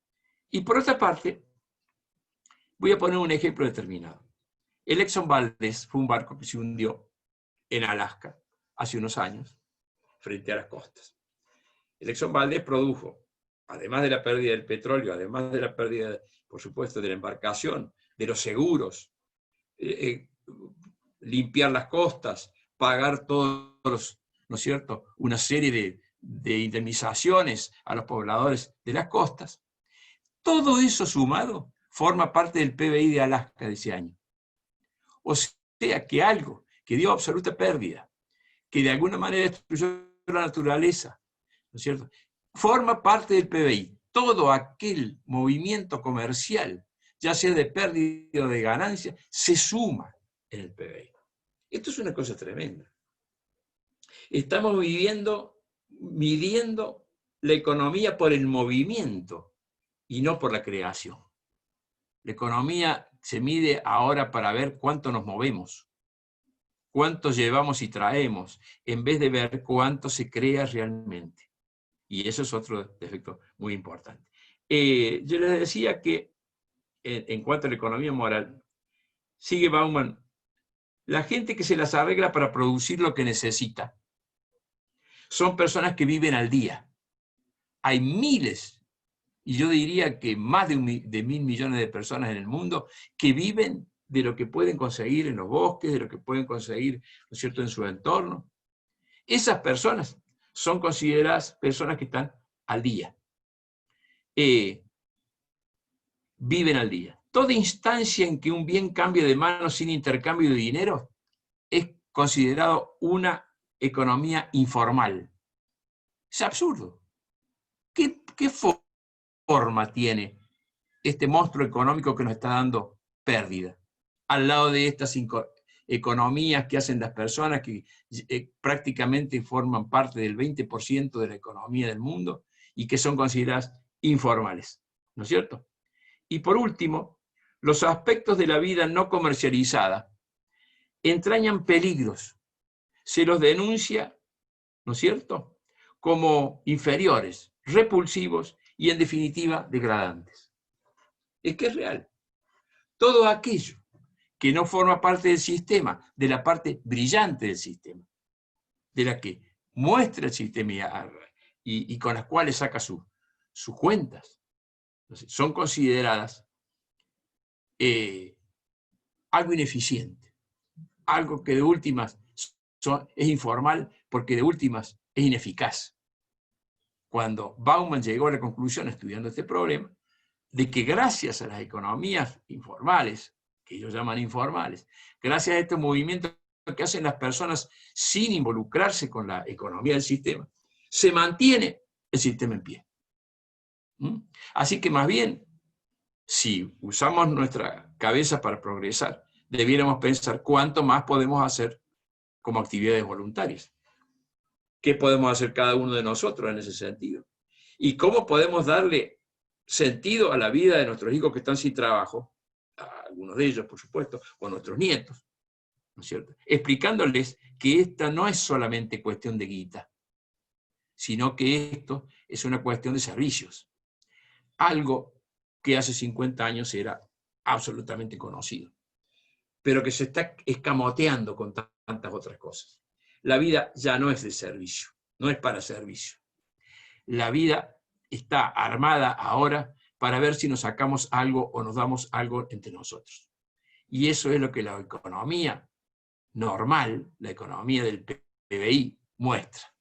Y por otra parte, voy a poner un ejemplo determinado. El Exxon Valdez fue un barco que se hundió en Alaska hace unos años, frente a las costas. El Exxon Valdez produjo, además de la pérdida del petróleo, además de la pérdida, por supuesto, de la embarcación, de los seguros, limpiar las costas, pagar todos, ¿no es cierto?, una serie de indemnizaciones a los pobladores de las costas. Todo eso sumado forma parte del PBI de Alaska de ese año. O sea que algo que dio absoluta pérdida, que de alguna manera destruyó la naturaleza, ¿no es cierto?, forma parte del PBI. Todo aquel movimiento comercial, ya sea de pérdida o de ganancia, se suma en el PBI. Esto es una cosa tremenda. Estamos midiendo la economía por el movimiento y no por la creación. La economía se mide ahora para ver cuánto nos movemos, cuánto llevamos y traemos, en vez de ver cuánto se crea realmente. Y eso es otro defecto muy importante. Yo les decía que, en cuanto a la economía moral, sigue Bauman, la gente que se las arregla para producir lo que necesita son personas que viven al día. Hay miles, y yo diría que más de 1.000 millones de personas en el mundo que viven de lo que pueden conseguir en los bosques, de lo que pueden conseguir, ¿no es cierto?, en su entorno. Esas personas son consideradas personas que están al día. Viven al día. Toda instancia en que un bien cambie de manos sin intercambio de dinero es considerado una economía informal. Es absurdo. ¿Qué forma tiene este monstruo económico que nos está dando pérdida? Al lado de estas economías que hacen las personas que prácticamente forman parte del 20% de la economía del mundo y que son consideradas informales, ¿no es cierto? Y por último, los aspectos de la vida no comercializada entrañan peligros. Se los denuncia, ¿no es cierto?, como inferiores, repulsivos y, en definitiva, degradantes. Es que es real. Todo aquello que no forma parte del sistema, de la parte brillante del sistema, de la que muestra el sistema y con las cuales saca sus cuentas, entonces, son consideradas algo ineficiente, algo que de últimas es informal, porque de últimas es ineficaz. Cuando Bauman llegó a la conclusión, estudiando este problema, de que gracias a las economías informales, que ellos llaman informales, gracias a este movimiento que hacen las personas sin involucrarse con la economía del sistema, se mantiene el sistema en pie. Así que más bien, si usamos nuestra cabeza para progresar, debiéramos pensar cuánto más podemos hacer como actividades voluntarias. ¿Qué podemos hacer cada uno de nosotros en ese sentido? ¿Y cómo podemos darle sentido a la vida de nuestros hijos que están sin trabajo, a algunos de ellos, por supuesto, o a nuestros nietos, ¿no es cierto?, explicándoles que esta no es solamente cuestión de guita, sino que esto es una cuestión de servicios. Algo que hace 50 años era absolutamente conocido. pero que se está escamoteando con tantas otras cosas. La vida ya no es de servicio, no es para servicio. La vida está armada ahora para ver si nos sacamos algo o nos damos algo entre nosotros. Y eso es lo que la economía normal, la economía del PBI, muestra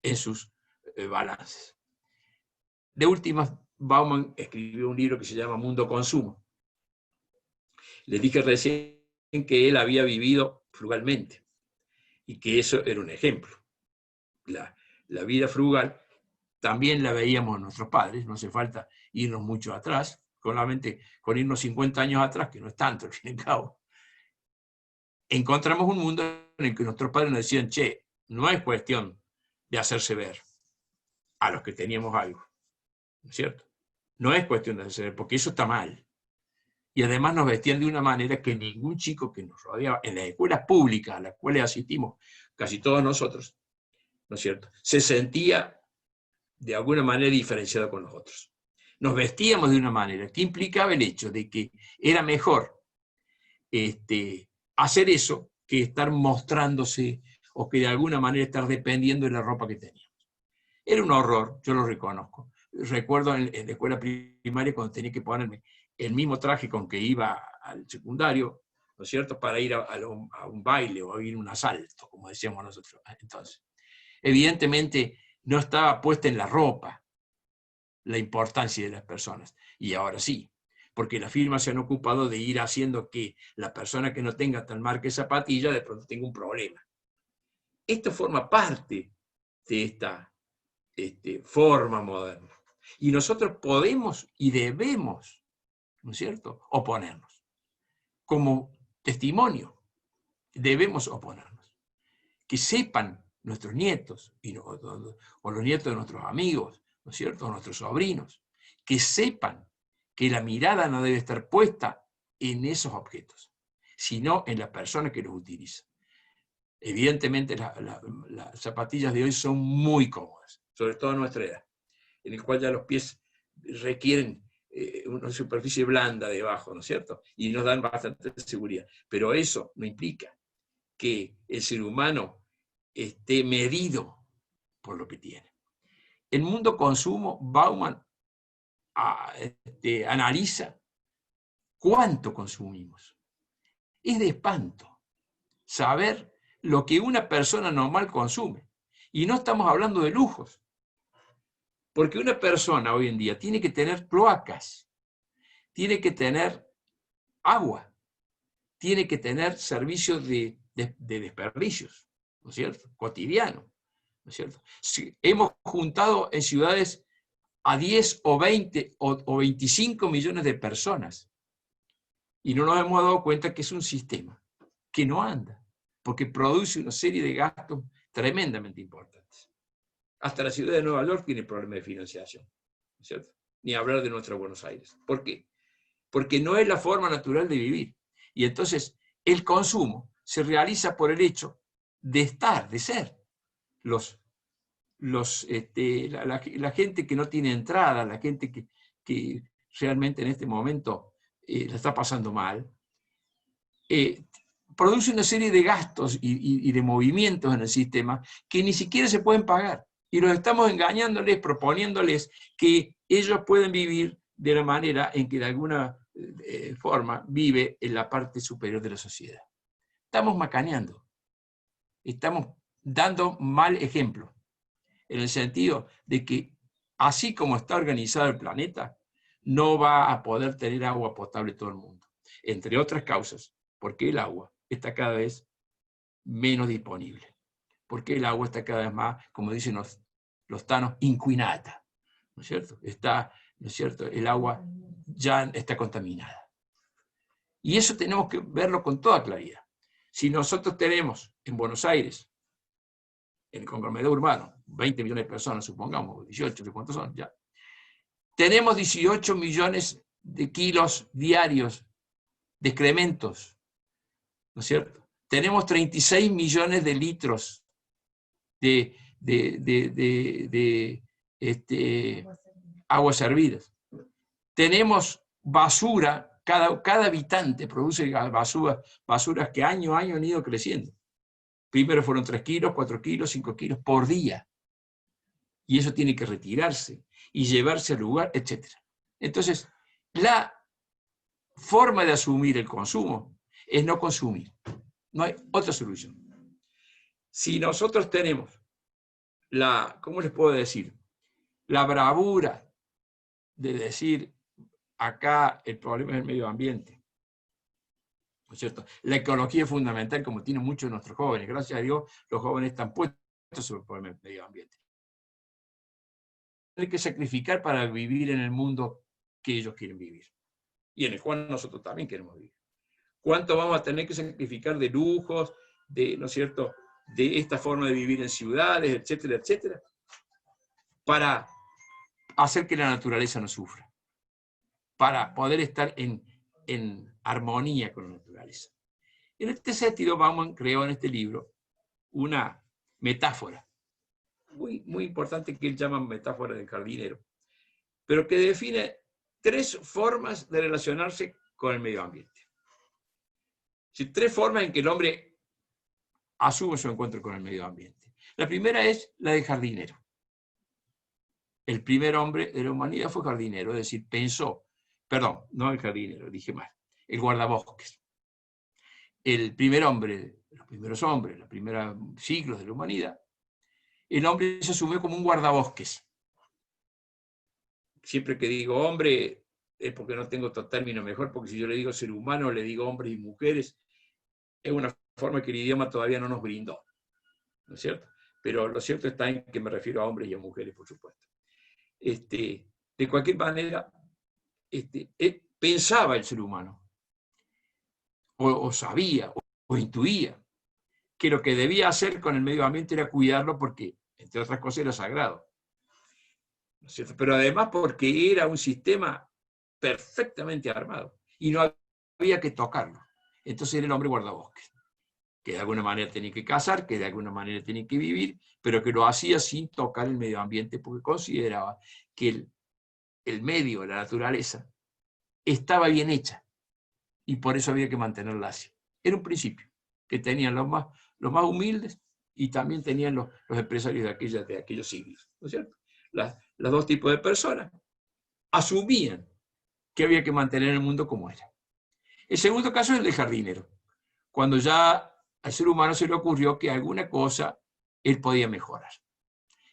en sus balances. De últimas, Bauman escribió un libro que se llama Mundo Consumo. Les dije recién que él había vivido frugalmente y que eso era un ejemplo. La vida frugal también la veíamos nuestros padres, no hace falta irnos mucho atrás, solamente con irnos 50 años atrás, que no es tanto al fin y al cabo. Encontramos un mundo en el que nuestros padres nos decían, che, no es cuestión de hacerse ver a los que teníamos algo, ¿no es cierto? No es cuestión de hacerse ver, porque eso está mal. Y además nos vestían de una manera que ningún chico que nos rodeaba, en las escuelas públicas, a las cuales asistimos casi todos nosotros, ¿no es cierto?, se sentía de alguna manera diferenciado con los otros. Nos vestíamos de una manera que implicaba el hecho de que era mejor hacer eso que estar mostrándose o que de alguna manera estar dependiendo de la ropa que teníamos. Era un horror, yo lo reconozco. Recuerdo en la escuela primaria cuando tenía que ponerme el mismo traje con que iba al secundario, ¿no es cierto?, para ir a un baile o a ir a un asalto, como decíamos nosotros entonces. Evidentemente no estaba puesta en la ropa la importancia de las personas, y ahora sí, porque las firmas se han ocupado de ir haciendo que la persona que no tenga tal marca de zapatilla de pronto tenga un problema. Esto forma parte de esta forma moderna. Y nosotros podemos y debemos, ¿no es cierto?, oponernos. Como testimonio, debemos oponernos. Que sepan nuestros nietos, o los nietos de nuestros amigos, ¿no es cierto?, o nuestros sobrinos, que sepan que la mirada no debe estar puesta en esos objetos, sino en la persona que los utiliza. Evidentemente las zapatillas de hoy son muy cómodas, sobre todo a nuestra edad, en el cual ya los pies requieren una superficie blanda debajo, ¿no es cierto? Y nos dan bastante seguridad. Pero eso no implica que el ser humano esté medido por lo que tiene. En Mundo Consumo, Bauman analiza cuánto consumimos. Es de espanto saber lo que una persona normal consume. Y no estamos hablando de lujos. Porque una persona hoy en día tiene que tener cloacas, tiene que tener agua, tiene que tener servicios de desperdicios, ¿no es cierto?, cotidiano, ¿no es cierto? Si hemos juntado en ciudades a 10 o 20 o 25 millones de personas y no nos hemos dado cuenta que es un sistema que no anda, porque produce una serie de gastos tremendamente importantes. Hasta la ciudad de Nueva York tiene problemas de financiación, ¿no es cierto? Ni hablar de nuestra Buenos Aires. ¿Por qué? Porque no es la forma natural de vivir. Y entonces el consumo se realiza por el hecho de estar, de ser. La gente que no tiene entrada, la gente que realmente en este momento la está pasando mal, produce una serie de gastos y de movimientos en el sistema que ni siquiera se pueden pagar. Y los estamos engañándoles, proponiéndoles que ellos pueden vivir de la manera en que de alguna forma vive en la parte superior de la sociedad. Estamos macaneando. Estamos dando mal ejemplo. En el sentido de que así como está organizado el planeta, no va a poder tener agua potable todo el mundo. Entre otras causas, porque el agua está cada vez menos disponible. Porque el agua está cada vez más, como dicen los tanos, inquinata, ¿no es cierto? ¿No es cierto? El agua ya está contaminada. Y eso tenemos que verlo con toda claridad. Si nosotros tenemos en Buenos Aires, en el conglomerado urbano, 20 millones de personas, supongamos, 18, ¿de cuántos son? Ya. Tenemos 18 millones de kilos diarios de excrementos, ¿no es cierto? Tenemos 36 millones de litros de aguas servidas. Tenemos basura Cada habitante produce basuras que año a año han ido creciendo. Primero fueron 3 kilos, 4 kilos, 5 kilos por día. Y eso tiene que retirarse y llevarse al lugar, etc. Entonces, la forma de asumir el consumo es no consumir. No hay otra solución. Si nosotros tenemos ¿cómo les puedo decir? La bravura de decir, acá el problema es el medio ambiente. ¿No es cierto? La ecología es fundamental, como tienen muchos de nuestros jóvenes. Gracias a Dios, los jóvenes están puestos sobre el problema del medio ambiente. Hay que sacrificar para vivir en el mundo que ellos quieren vivir. Y en el cual nosotros también queremos vivir. ¿Cuánto vamos a tener que sacrificar de lujos, ¿no es cierto?, de esta forma de vivir en ciudades, etcétera, etcétera, para hacer que la naturaleza no sufra, para poder estar en armonía con la naturaleza? En este sentido, Bauman creó en este libro una metáfora muy, muy importante que él llama metáfora del jardinero, pero que define 3 formas de relacionarse con el medio ambiente. Sí, 3 formas en que el hombre asume su encuentro con el medio ambiente. La primera es la del jardinero. El primer hombre de la humanidad fue jardinero, es decir, perdón, no el jardinero, dije mal, el guardabosques. El primer hombre, los primeros hombres, los primeros siglos de la humanidad, el hombre se asumió como un guardabosques. Siempre que digo hombre, es porque no tengo otro término mejor, porque si yo le digo ser humano, le digo hombres y mujeres, es una forma que el idioma todavía no nos brindó, ¿no es cierto? Pero lo cierto está en que me refiero a hombres y a mujeres, por supuesto. De cualquier manera, pensaba el ser humano, o sabía, o intuía, que lo que debía hacer con el medio ambiente era cuidarlo porque, entre otras cosas, era sagrado, ¿no es cierto? Pero además porque era un sistema perfectamente armado y no había que tocarlo. Entonces era el hombre guardabosques, que de alguna manera tenía que cazar, que de alguna manera tenía que vivir, pero que lo hacía sin tocar el medio ambiente porque consideraba que el medio, la naturaleza, estaba bien hecha y por eso había que mantenerla así. Era un principio que tenían los más humildes y también tenían los empresarios de aquellos siglos, ¿no es cierto? Los 2 tipos de personas asumían que había que mantener el mundo como era. El segundo caso es el del jardinero, cuando ya al ser humano se le ocurrió que alguna cosa él podía mejorar.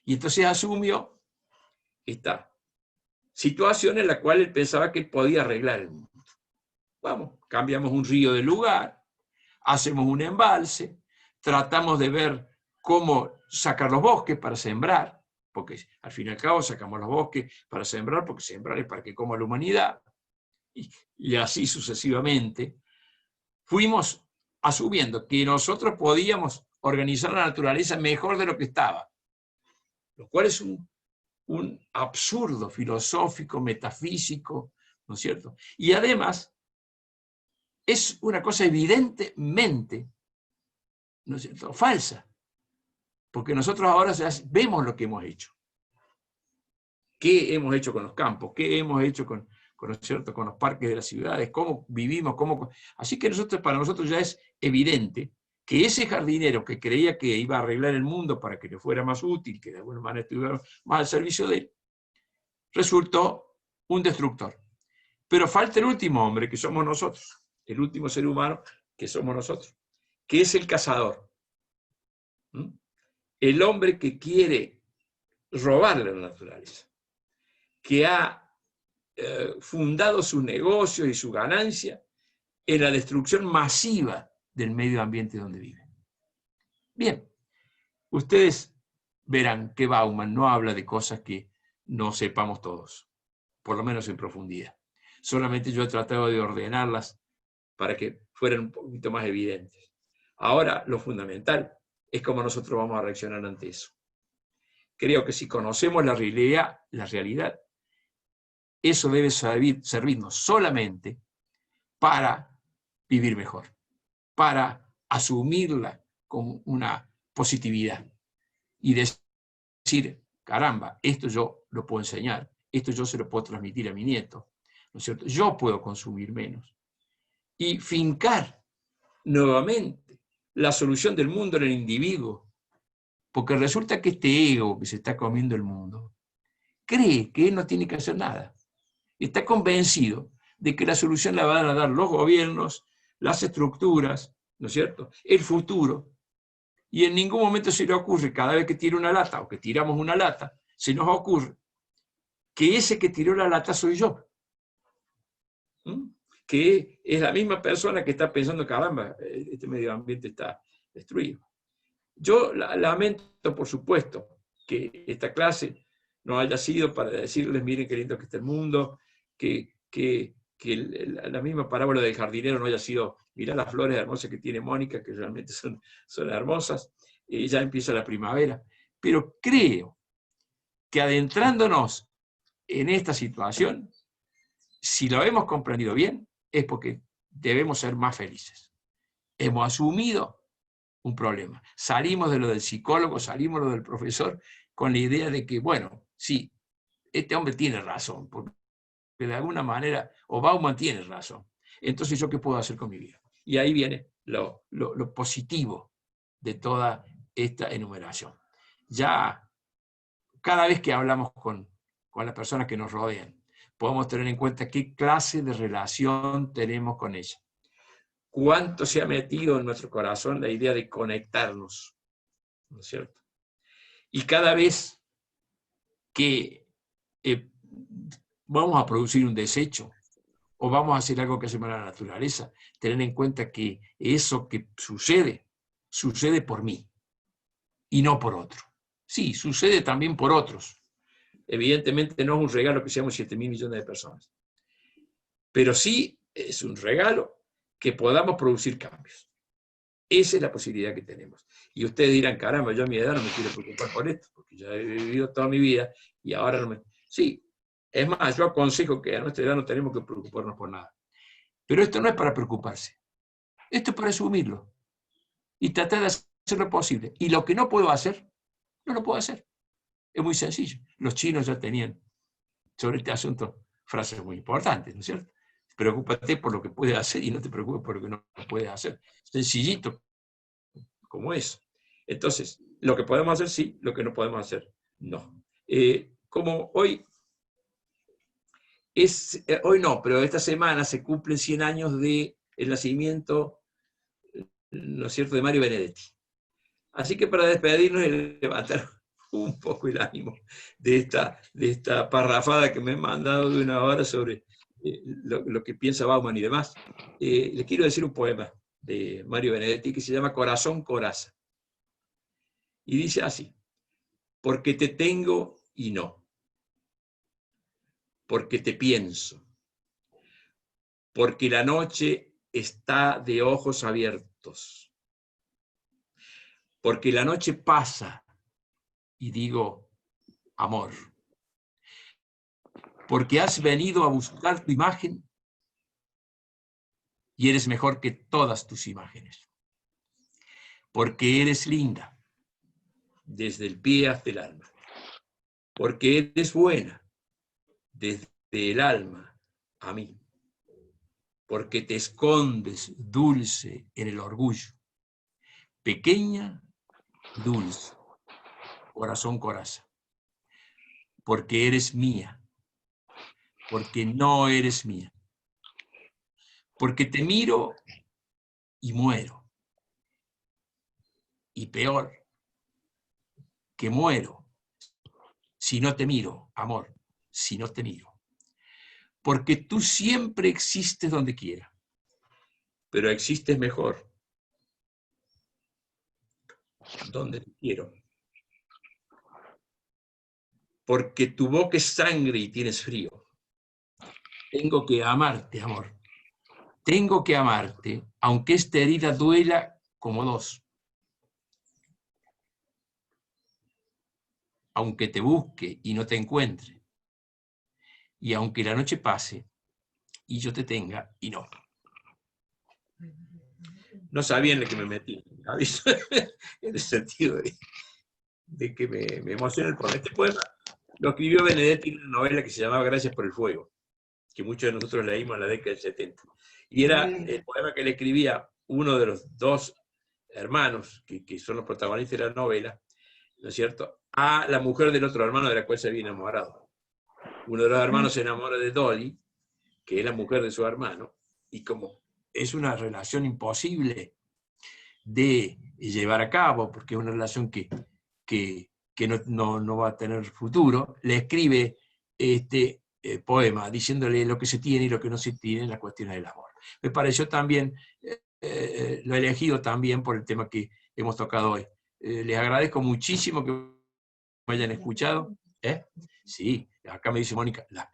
Y entonces asumió esta situación en la cual él pensaba que él podía arreglar el mundo. Vamos, cambiamos un río de lugar, hacemos un embalse, tratamos de ver cómo sacar los bosques para sembrar, porque al fin y al cabo sacamos los bosques para sembrar, porque sembrar es para que coma la humanidad, y así sucesivamente. Fuimos asumiendo que nosotros podíamos organizar la naturaleza mejor de lo que estaba, lo cual es un absurdo filosófico, metafísico, ¿no es cierto? Y además, es una cosa evidentemente, ¿no es cierto?, falsa, porque nosotros ahora ya vemos lo que hemos hecho. ¿Qué hemos hecho con los campos? ¿Qué hemos hecho con ¿no es cierto?, con los parques de las ciudades? ¿Cómo vivimos? Así que para nosotros ya es evidente que ese jardinero que creía que iba a arreglar el mundo para que le fuera más útil, que de alguna manera estuviera más al servicio de él, resultó un destructor. Pero falta el último hombre, que somos nosotros, el último ser humano, que somos nosotros, que es el cazador. El hombre que quiere robarle a la naturaleza, que ha fundado sus negocios y su ganancia en la destrucción masiva del medio ambiente donde viven. Bien, ustedes verán que Bauman no habla de cosas que no sepamos todos, por lo menos en profundidad. Solamente yo he tratado de ordenarlas para que fueran un poquito más evidentes. Ahora, lo fundamental es cómo nosotros vamos a reaccionar ante eso. Creo que si conocemos la realidad, eso debe servirnos solamente para vivir mejor, para asumirla con una positividad y decir, caramba, esto yo lo puedo enseñar, esto yo se lo puedo transmitir a mi nieto, ¿no es cierto? Yo puedo consumir menos. Y fincar nuevamente la solución del mundo en el individuo. Porque resulta que este ego que se está comiendo el mundo cree que él no tiene que hacer nada. Está convencido de que la solución la van a dar los gobiernos, las estructuras, ¿no es cierto?, el futuro. Y en ningún momento se le ocurre, cada vez que tira una lata o que tiramos una lata, se nos ocurre que ese que tiró la lata soy yo. Que es la misma persona que está pensando, caramba, este medio ambiente está destruido. Yo lamento, por supuesto, que esta clase no haya sido para decirles, miren qué lindo que está el mundo, que la misma parábola del jardinero no haya sido, mirá las flores hermosas que tiene Mónica, que realmente son hermosas, ya empieza la primavera. Pero creo que adentrándonos en esta situación, si lo hemos comprendido bien, es porque debemos ser más felices. Hemos asumido un problema. Salimos de lo del psicólogo, salimos de lo del profesor, con la idea de que, bueno, sí, este hombre tiene razón, porque de alguna manera, o Bauman tiene razón. Entonces, ¿yo qué puedo hacer con mi vida? Y ahí viene lo positivo de toda esta enumeración. Ya cada vez que hablamos con las personas que nos rodean, podemos tener en cuenta qué clase de relación tenemos con ella. Cuánto se ha metido en nuestro corazón la idea de conectarnos, ¿no es cierto? Y cada vez que vamos a producir un desecho o vamos a hacer algo que se llama la naturaleza, tener en cuenta que eso que sucede, sucede por mí y no por otro. Sí, sucede también por otros. Evidentemente no es un regalo que seamos 7.000 millones de personas, pero sí es un regalo que podamos producir cambios. Esa es la posibilidad que tenemos. Y ustedes dirán, caramba, yo a mi edad no me quiero preocupar por esto, porque ya he vivido toda mi vida y ahora no me... Sí, es más, yo aconsejo que a nuestra edad no tenemos que preocuparnos por nada. Pero esto no es para preocuparse. Esto es para asumirlo. Y tratar de hacer lo posible. Y lo que no puedo hacer, no lo puedo hacer. Es muy sencillo. Los chinos ya tenían sobre este asunto frases muy importantes, ¿no es cierto? Preocúpate por lo que puedes hacer y no te preocupes por lo que no puedes hacer. Sencillito como eso. Entonces, lo que podemos hacer sí, lo que no podemos hacer no. Como hoy hoy no, pero esta semana se cumplen 100 años del nacimiento, ¿no es cierto?, de Mario Benedetti. Así que para despedirnos y levantar un poco el ánimo de esta parrafada que me han mandado de una hora sobre lo que piensa Bauman y demás, les quiero decir un poema de Mario Benedetti que se llama Corazón, Coraza. Y dice así: porque te tengo y no, porque te pienso, porque la noche está de ojos abiertos, porque la noche pasa y digo amor, porque has venido a buscar tu imagen y eres mejor que todas tus imágenes, porque eres linda desde el pie hasta el alma, porque eres buena desde el alma a mí, porque te escondes dulce en el orgullo, pequeña, dulce, corazón, coraza, porque eres mía, porque no eres mía, porque te miro y muero, y peor, que muero si no te miro, amor, si no te miro, porque tú siempre existes donde quiera, pero existes mejor donde te quiero, porque tu boca es sangre y tienes frío. Tengo que amarte, amor. Tengo que amarte, aunque esta herida duela como dos. Aunque te busque y no te encuentre. Y aunque la noche pase y yo te tenga y no. No sabía en lo que me metí, en el sentido de que me emociona el poema. Este poema lo escribió Benedetti en una novela que se llamaba Gracias por el fuego. que muchos de nosotros leímos en la década del 70. Y era el poema que le escribía uno de los dos hermanos, que son los protagonistas de la novela, ¿no es cierto?, a la mujer del otro hermano de la cual se había enamorado. Uno de los hermanos se enamora de Dolly, que es la mujer de su hermano, y como es una relación imposible de llevar a cabo, porque es una relación que no va a tener futuro, le escribe este poema diciéndole lo que se tiene y lo que no se tiene en las cuestiones del amor. Me pareció también, lo he elegido también por el tema que hemos tocado hoy. Les agradezco muchísimo que me hayan escuchado. Sí, acá me dice Mónica, las